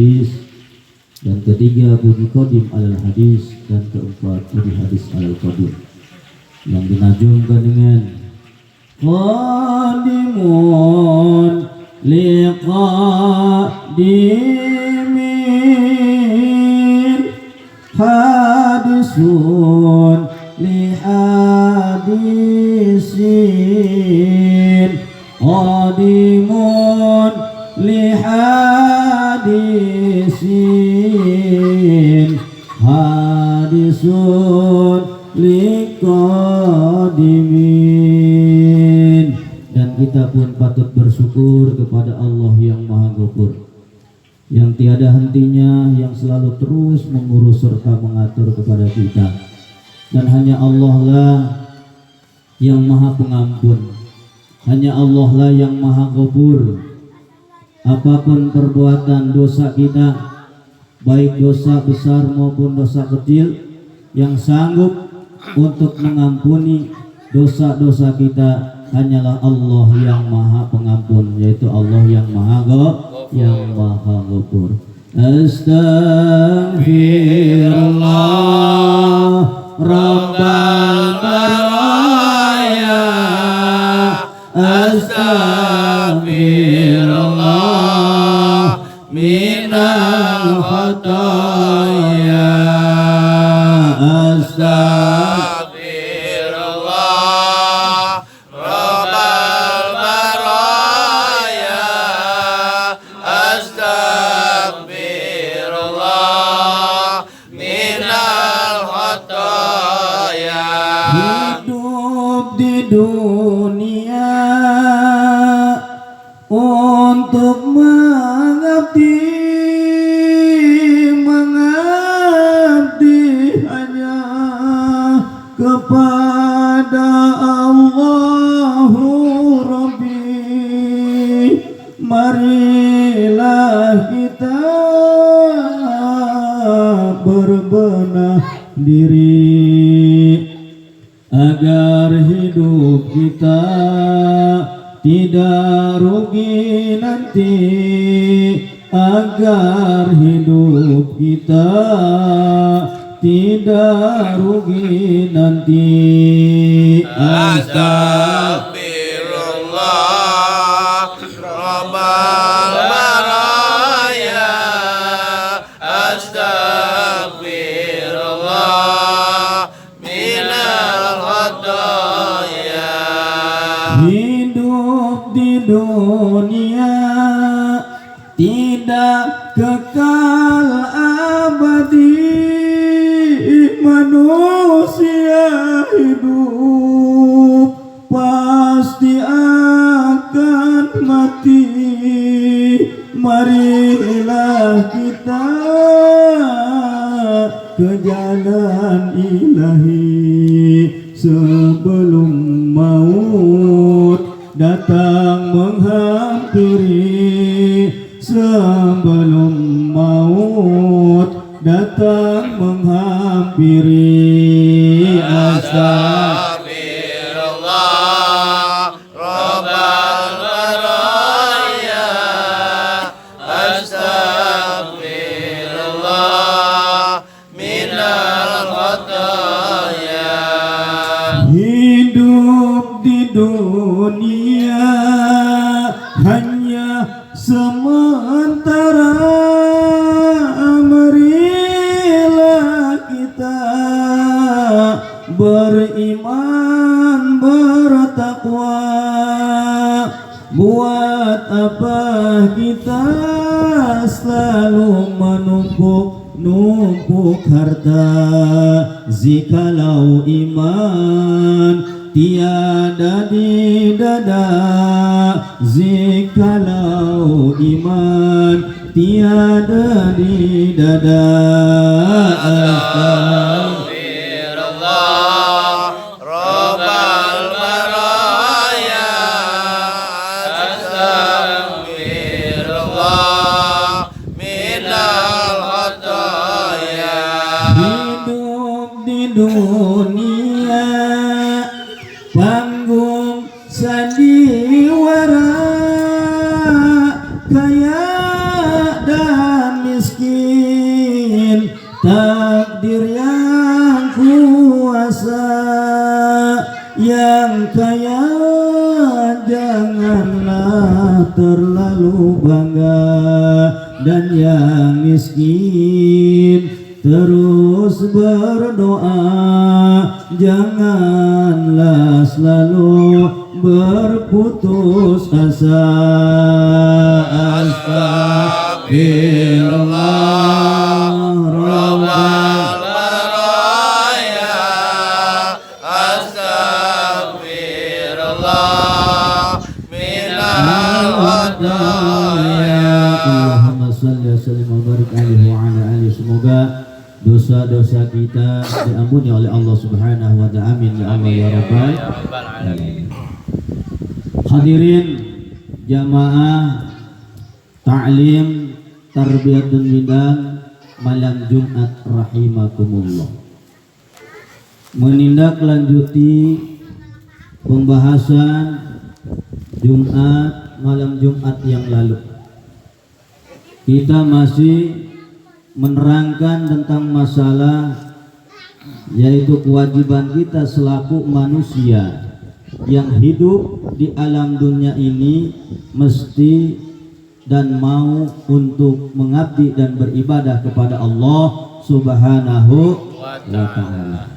hadis, dan ketiga puji qadim alal hadis, dan keempat puji hadis alal qadim, yang dinajumkan dengan qadimun liqadimin, hadisun lihadisin, qadimun lihadisin, hadisun liqadimin. Dan kita pun patut bersyukur kepada Allah yang Maha Ghafur, yang tiada hentinya, yang selalu terus mengurus serta mengatur kepada kita. Dan hanya Allah lah yang Maha Pengampun, hanya Allah lah yang Maha Ghafur. Apapun perbuatan dosa kita, baik dosa besar maupun dosa kecil, yang sanggup untuk mengampuni dosa-dosa kita hanyalah Allah yang Maha Pengampun, yaitu Allah yang Maha Ghafur. Astaghfirullah Rabbal baraya, astaghfirullah minal khataya, astaghfirullah Rabbal baraya, astaghfirullah minal khataya. Hidup di dunia untuk mengabdi hanya kepada Allahu Rabbi. Marilah kita berbenah diri agar hidup kita tidak rugi nanti, agar hidup kita tidak rugi nanti. Astagfirullah Rabbal baraya, astagfirullah minal khataya. Hidup di dunia tidak kekal abadi, manusia hidup pasti akan mati. Marilah kita ke jalan ilahi sebelum maut datang menghampiri, sebelum maut datang menghampiri. Astagfirullah Rabbal baraya, astagfirullah minal khataya. Hidup di dunia hanya sementara, marilah kita beriman bertakwa. Buat apa kita selalu menumpuk harta, jikalau iman tiada di dada, jikalau iman tiada di dada. Astagfirullah Rabbal baraya, astagfirullah minal khataya. Hidup di dunia panggung sandiwara, kaya dan takdir yang kuasa, yang kaya janganlah terlalu bangga, dan yang miskin terus berdoa, janganlah selalu berputus asa. Astagfirullah Rabbal baraya, astagfirullah minal wadaya. Allahumma salli wa sallim wa barik alaihi wa ala alihi. Semoga dosa-dosa kita diampuni oleh Allah Subhanahu wa ta'ala. Amin ya Allah ya Rabbal alamin. Hadirin jamaah ta'lim tarbiyatun bidang malam Jumat rahimakumullah. Menindaklanjuti pembahasan malam Jumat yang lalu, kita masih menerangkan tentang masalah yaitu kewajiban kita selaku manusia yang hidup di alam dunia ini mesti dan mau untuk mengabdi dan beribadah kepada Allah Subhanahu wa ta'ala.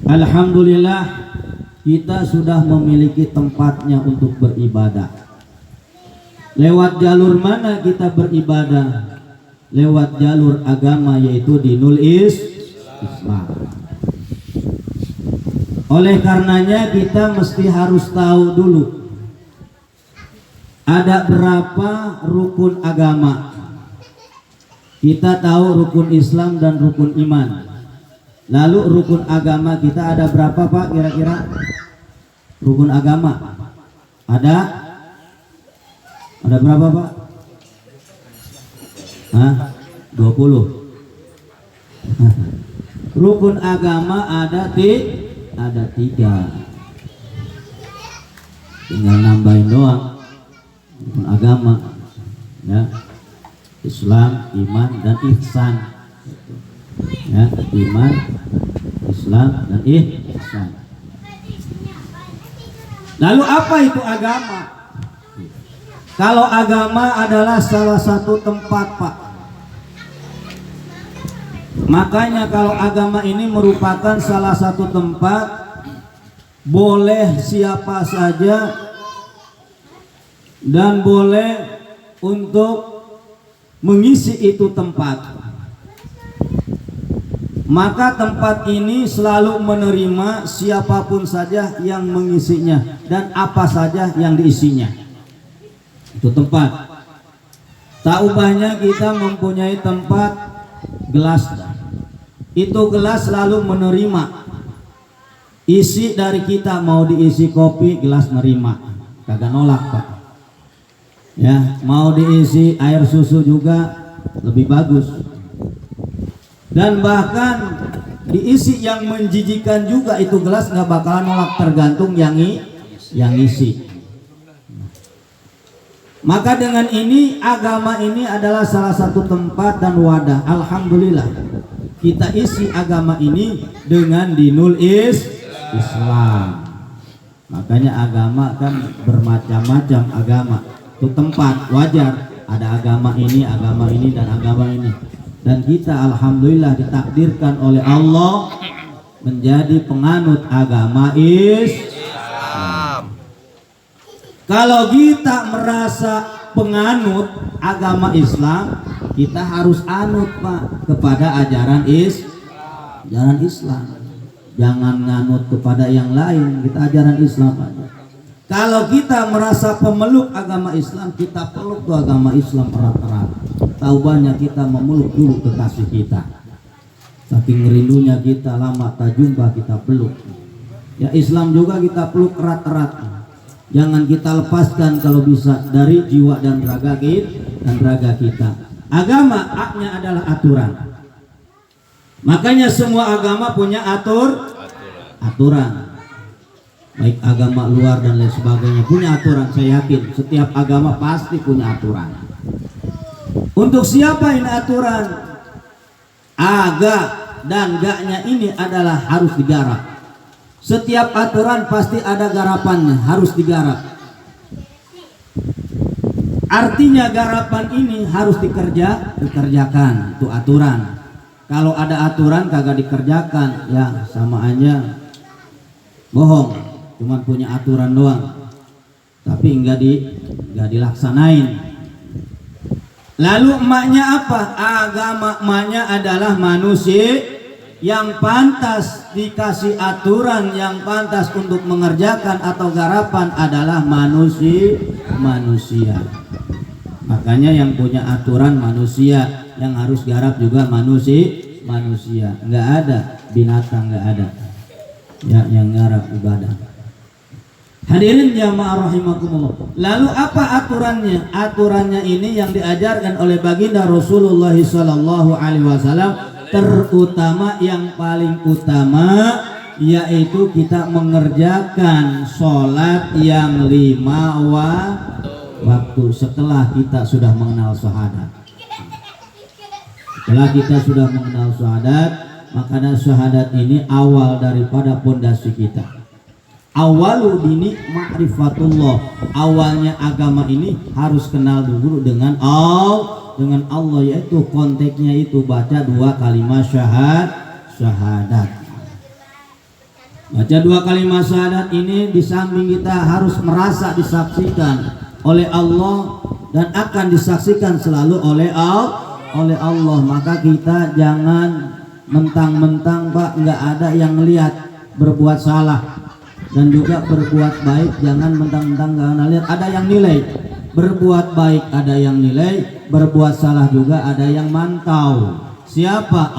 Alhamdulillah kita sudah memiliki tempatnya untuk beribadah. Lewat jalur mana kita beribadah? Lewat jalur agama, yaitu dinul Islam. Oleh karenanya kita mesti harus tahu dulu ada berapa rukun agama. Kita tahu rukun Islam dan rukun iman. Lalu rukun agama kita ada berapa Pak kira-kira? Rukun agama ada berapa Pak? 20. Rukun agama ada 3. Tinggal nambahin doang. Rukun agama ya, Islam, iman, dan ihsan ya, iman, Islam, dan ihsan. Lalu apa itu agama? Kalau agama adalah salah satu tempat Pak, makanya kalau agama ini merupakan salah satu tempat, boleh siapa saja dan boleh untuk mengisi itu tempat. Maka tempat ini selalu menerima siapapun saja yang mengisinya dan apa saja yang diisinya. Itu tempat. Tak ubahnya kita mempunyai tempat gelas. Itu gelas selalu menerima isi dari kita. Mau diisi kopi, gelas nerima, kagak nolak Pak ya. Mau diisi air susu juga lebih bagus. Dan bahkan diisi yang menjijikan juga itu gelas nggak bakalan nolak, tergantung yang isi. Maka dengan ini agama ini adalah salah satu tempat dan wadah. Alhamdulillah kita isi agama ini dengan dinul Islam. Makanya agama kan bermacam-macam agama. Itu tempat wajar ada agama ini, dan agama ini. Dan kita alhamdulillah ditakdirkan oleh Allah menjadi penganut agama Islam. Kalau kita merasa penganut agama Islam, kita harus anut Pak kepada ajaran Islam. Jangan nganut kepada yang lain, kita ajaran Islam aja. Kalau kita merasa pemeluk agama Islam, kita peluk tuh agama Islam erat-erat. Tahu banyak kita memeluk dulu kekasih kita. Saking rindunya kita, lama tak jumpa kita peluk. Ya Islam juga kita peluk erat-erat. Jangan kita lepaskan kalau bisa dari jiwa dan raga kita. Agama haknya adalah aturan. Makanya semua agama punya aturan. Baik agama luar dan lain sebagainya punya aturan. Saya yakin setiap agama pasti punya aturan. Untuk siapa ini aturan? Aga dan gaknya ini adalah harus digarap. Setiap aturan pasti ada garapannya, harus digarap. Artinya garapan ini harus dikerjakan, itu aturan. Kalau ada aturan kagak dikerjakan, ya sama aja bohong, cuman punya aturan doang, tapi enggak dilaksanain. Lalu emaknya apa? Agama emaknya adalah manusia yang pantas dikasih aturan, yang pantas untuk mengerjakan atau garapan adalah manusia. Makanya yang punya aturan manusia, yang harus garap juga manusia. Enggak ada binatang, enggak ada ya yang garap ibadah. Hadirin jamaah rahimakumullah. Lalu apa aturannya? Aturannya ini yang diajarkan oleh baginda Rasulullah sallallahu alaihi wasallam, terutama yang paling utama yaitu kita mengerjakan sholat yang 5 waktu setelah kita sudah mengenal syahadat. Setelah kita sudah mengenal syahadat, makanya syahadat ini awal daripada pondasi kita. Awalu dini ma'rifatullah. Awalnya agama ini harus kenal dulu dengan Allah, yaitu konteksnya itu baca 2 kalimat syahadat. Baca 2 kalimat syahadat ini di samping kita harus merasa disaksikan oleh Allah dan akan disaksikan selalu oleh Allah. Maka kita jangan mentang-mentang Pak nggak ada yang melihat berbuat salah, dan juga berbuat baik jangan mentang-mentang nggak lihat, ada yang nilai. Berbuat baik ada yang nilai, berbuat salah juga ada yang mantau. Siapa?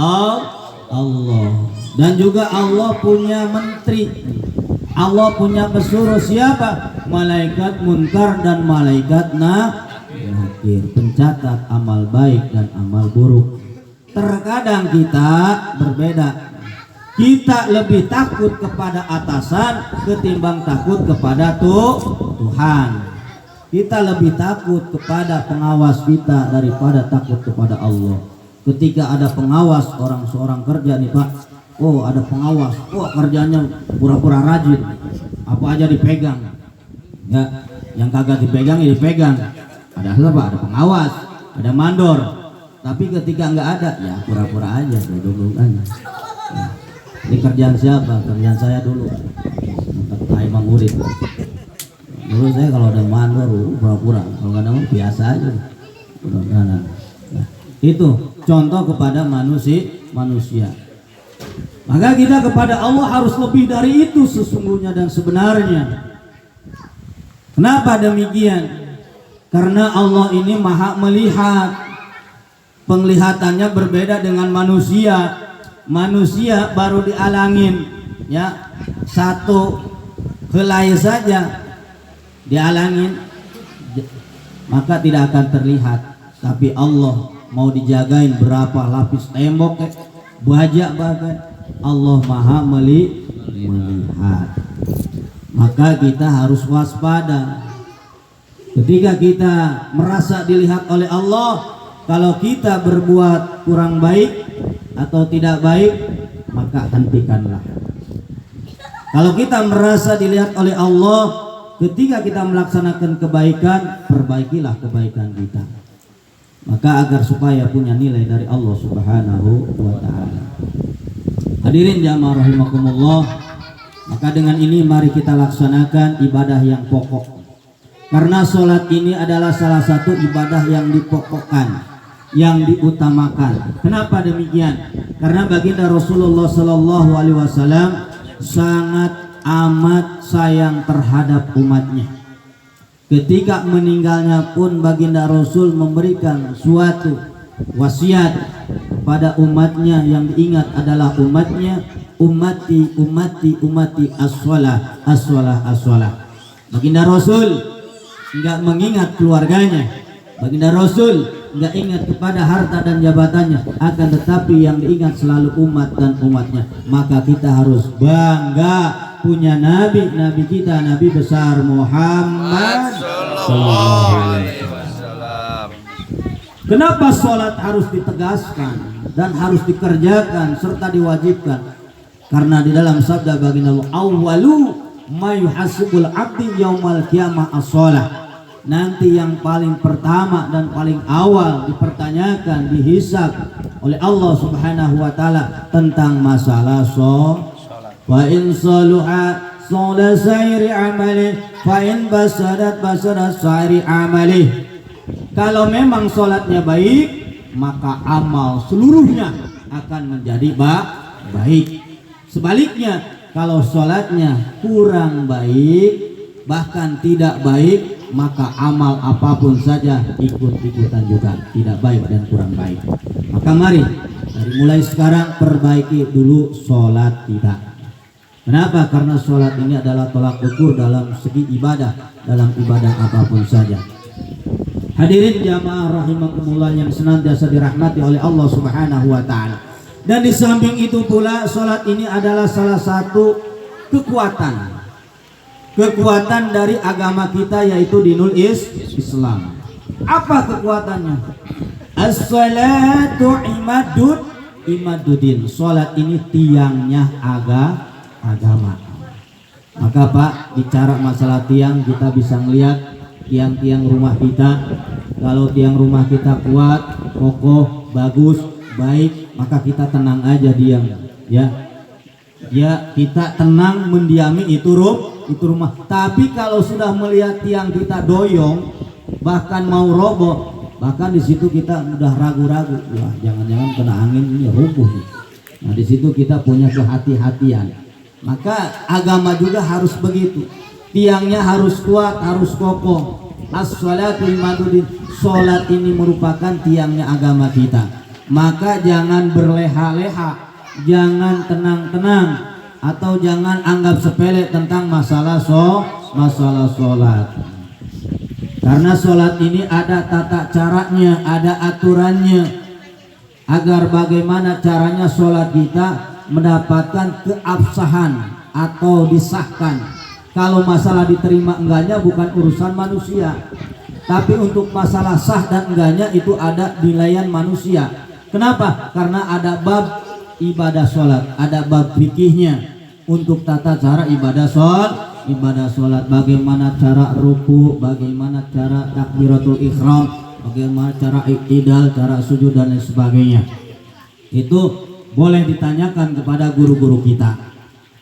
Allah. Dan juga Allah punya menteri, Allah punya pesuruh. Siapa? Malaikat munkar dan malaikat nakir, pencatat amal baik dan amal buruk. Terkadang kita berbeda. Kita lebih takut kepada atasan ketimbang takut kepada Tuhan. Kita lebih takut kepada pengawas kita daripada takut kepada Allah. Ketika ada pengawas, seorang kerja nih Pak, oh ada pengawas, oh kerjanya pura-pura rajin, apa aja dipegang, ya, yang kagak dipegang ya dipegang. Ada apa? Ada pengawas, ada mandor. Tapi ketika nggak ada, ya pura-pura aja, duduk aja. Ya. Ini kerjaan siapa? Kerjaan saya dulu. Kata Imam Murid. Dulu saya kalau ada mandor, pura-pura. Kalau nggak ada biasa aja. Nah, itu contoh kepada manusia. Maka kita kepada Allah harus lebih dari itu sesungguhnya dan sebenarnya. Kenapa demikian? Karena Allah ini maha melihat. Penglihatannya berbeda dengan manusia. Manusia baru dialangin, ya, satu helai saja dialangin, maka tidak akan terlihat. Tapi Allah mau dijagain berapa lapis tembok, baja bahkan, Allah maha melihat. Maka kita harus waspada. Ketika kita merasa dilihat oleh Allah, kalau kita berbuat kurang baik atau tidak baik, maka hentikanlah. Kalau kita merasa dilihat oleh Allah, ketika kita melaksanakan kebaikan, perbaikilah kebaikan kita. Maka agar supaya punya nilai dari Allah Subhanahu wa ta'ala. Hadirin jamaah rahimakumullah, maka dengan ini mari kita laksanakan ibadah yang pokok. Karena sholat ini adalah salah satu ibadah yang dipokokkan, yang diutamakan. Kenapa demikian? Karena baginda Rasulullah Sallallahu Alaihi Wasallam sangat amat sayang terhadap umatnya. Ketika meninggalnya pun baginda Rasul memberikan suatu wasiat pada umatnya, yang diingat adalah umatnya, ummati as-shalah. Baginda Rasul enggak mengingat keluarganya, baginda Rasul nggak ingat kepada harta dan jabatannya, akan tetapi yang diingat selalu umat dan umatnya. Maka kita harus bangga punya nabi kita, Nabi besar Muhammad sallallahu alaihi wasallam. Kenapa sholat harus ditegaskan? dan harus dikerjakan serta diwajibkan. Karena di dalam sabda baginda Allah, awwalu ma yuhasibul abdi yaumal qiyamah as-shalah. Nanti yang paling pertama dan paling awal dipertanyakan, dihisab oleh Allah Subhanahu wa taala tentang masalah salat. Wa in saluha salat sairi amali, fa in basadat basadat sairi amali. Kalau memang salatnya baik, maka amal seluruhnya akan menjadi baik. Sebaliknya, kalau salatnya kurang baik, bahkan tidak baik, maka amal apapun saja ikut-ikutan juga tidak baik dan kurang baik. Maka mari dari mulai sekarang perbaiki dulu sholat kita. Kenapa? Karena sholat ini adalah tolak ukur dalam segi ibadah, dalam ibadah apapun saja. Hadirin jamaah rahimakumullah yang senantiasa dirahmati oleh Allah Subhanahu wa taala. Dan di samping itu pula sholat ini adalah salah satu kekuatan dari agama kita, yaitu dinul Islam. Apa kekuatannya? As-salatu imaduddin. Salat ini tiangnya agama. Maka Pak, bicara masalah tiang, kita bisa melihat tiang-tiang rumah kita. Kalau tiang rumah kita kuat, kokoh, bagus, baik, maka kita tenang aja diam, ya kita tenang mendiami itu rumah. Tapi kalau sudah melihat tiang kita doyong, bahkan mau roboh, bahkan di situ kita udah ragu-ragu, wah jangan-jangan kena angin ini rubuh. Nah di situ kita punya kehati-hatian. Maka agama juga harus begitu, tiangnya harus kuat, harus kokoh. As-salatu imaduddin. Salat ini merupakan tiangnya agama kita. Maka jangan berleha-leha, jangan tenang-tenang, atau jangan anggap sepele tentang masalah sholat. Karena sholat ini ada tata caranya, ada aturannya, agar bagaimana caranya sholat kita mendapatkan keabsahan atau disahkan. Kalau masalah diterima enggaknya bukan urusan manusia, tapi untuk masalah sah dan enggaknya itu ada nilaian manusia. Kenapa? Karena ada bab ibadah sholat, ada bab fikihnya untuk tata cara ibadah sholat, bagaimana cara ruku, bagaimana cara takbiratul ihram, bagaimana cara iktidal, cara sujud dan lain sebagainya. Itu boleh ditanyakan kepada guru-guru kita.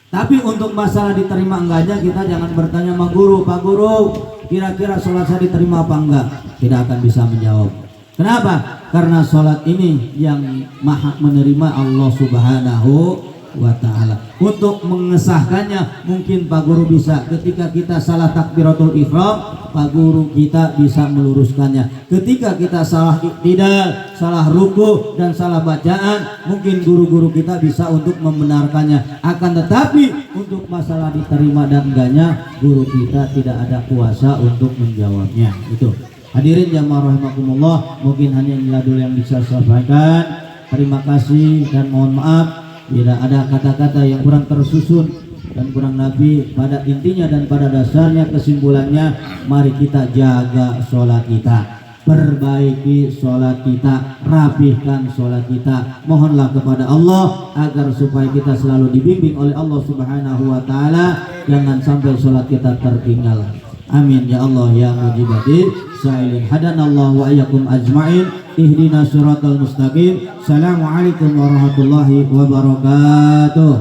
Tapi untuk masalah diterima enggaknya, kita jangan bertanya sama guru, Pak Guru, kira-kira sholat saya diterima apa enggak? Tidak akan bisa menjawab. Kenapa? Karena sholat ini yang maha menerima Allah Subhanahu wa ta'ala. Untuk mengesahkannya mungkin Pak Guru bisa ketika kita salah takbiratul ihram, Pak Guru kita bisa meluruskannya. Ketika kita salah iktidal, salah ruku dan salah bacaan, mungkin guru-guru kita bisa untuk membenarkannya. Akan tetapi untuk masalah diterima dan enggaknya, guru kita tidak ada kuasa untuk menjawabnya. Itu. Hadirin jamaah rahimakumullah, mungkin hanya inilah dulu yang bisa saya sampaikan. Terima kasih dan mohon maaf bila ada kata-kata yang kurang tersusun dan kurang nabi. Pada intinya dan pada dasarnya kesimpulannya, mari kita jaga sholat kita, perbaiki sholat kita, rapihkan sholat kita. Mohonlah kepada Allah agar supaya kita selalu dibimbing oleh Allah Subhanahu wa ta'ala, jangan sampai sholat kita tertinggal. Amin ya Allah ya mujibati sa'ilin. Hadanallahu wa iyyakum ajma'in. Ihdina siratal mustaqim. Assalamualaikum warahmatullahi wabarakatuh.